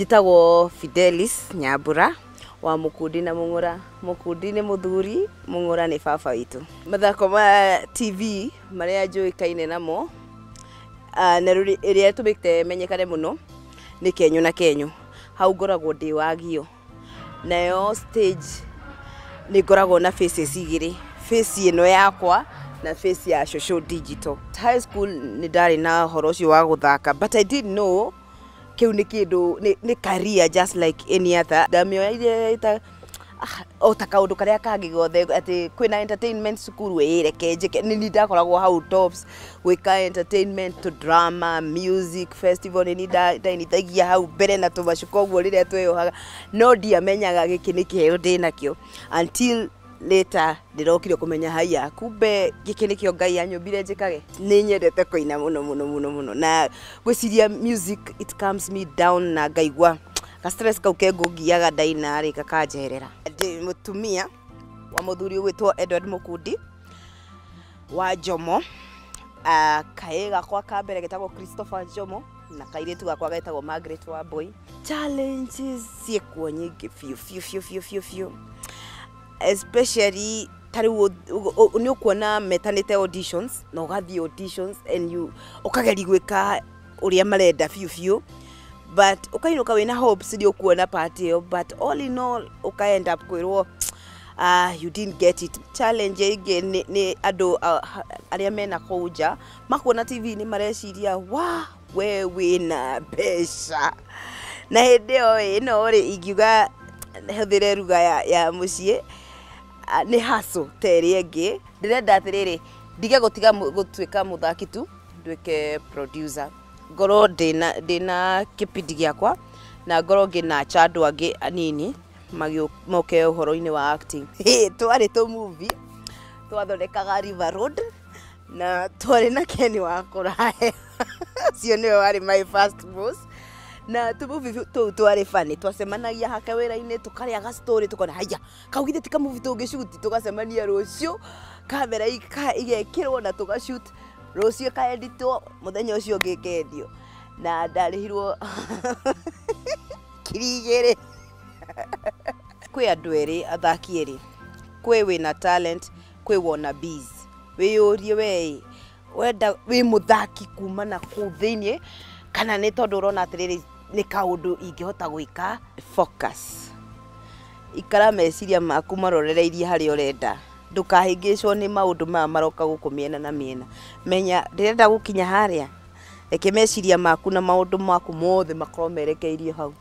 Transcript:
Njitagwo Fidelis Nyambura wa Mukundi na Mung'ura. Mukundi ni muthuri, Mung'ura ni baba witu. Mathako ma TV maria njuikaine namo na iria tubikte menyekane muno ni Kenyu na Kenyu. Hau ngoragwo ndi wagio. Nayo stage ni ngoragwo na faces igiri. Face ino yakwa na face ya Shosho Digital. High school ni ndari na horo ucio wa guthaka, but I didn't know kiu ni kindu ni career just like any other. Ndamio ita ota kaundu karia kangi gothe ati kwina entertainment sukuru wireke njike ni ndakoragwo hau tops gwika entertainment to drama music festival ni ndainithagia hau mbere na tumacuka guo riria tweyohaga no ndiamenyaga giki ni kiheo ndinakio until later ndirokire kumenya haya kumbe giki nikio Ngai anyumbire njikage. Ni nyendete kuina muno na gwiciria music it calms me down na ngaigua ka stress kau kengungiaga ndainari kakanjerera. Ndi mutumia wa muthuri ugwitwo Edward Mukundi wa Jomo. Kaega kwa kambere getagwo Christopher Jomo na kairetu gakwa getagwo Margaret Wambui. Challenges ciekuo nyingi fiu especially tariu ni ukuona metanite auditions no gathi auditions and you ukageri gwika uria marenda fiu but ukainuka wina hopes ndio kuona party yo, but all in all end up kwirwo you didn't get it. Challenge again ni ado aria mena kuja makona TV ni mareciria wa we wina besha na hede ino ri igiuga hethire ruga ya mucie ni haso teri enge ndirenda atiriri ndige gutwika muthaki tu ndwike producer ngoro ndina kipindi giakwa na ngoro ngina chandu angi anini moke uhoro-ini wa acting. Twari to movie twathondekaga River Road na twari na Ken wa Kurahe cio niwe wari my first boss na movie twari funny twacemanagia haka wira-ini tukaria ga story tukona haya kaugithe tika movie tungishoot tugacemania rucio kamera igekirwo na tugashoot rucio ka editwo muthenya ucio ngikendio na ndarihirwo kirigere. Kwi andu eri athaki eri, kwi wina talent, kwi wona biz. Wiyurie we wenda wi muthaki kuma na ku thiini kana ni tondu urona atiriri ni kaundu ingihota gwika. Focus, ikara meciria maku marorereirie hari urenda, ndukahingicwo ni maundu ma maroka gukumiena na miena. Menya ndirenda gukinya haria, eke meciria maku na maundu maku mothe makorwo merekeirie hau.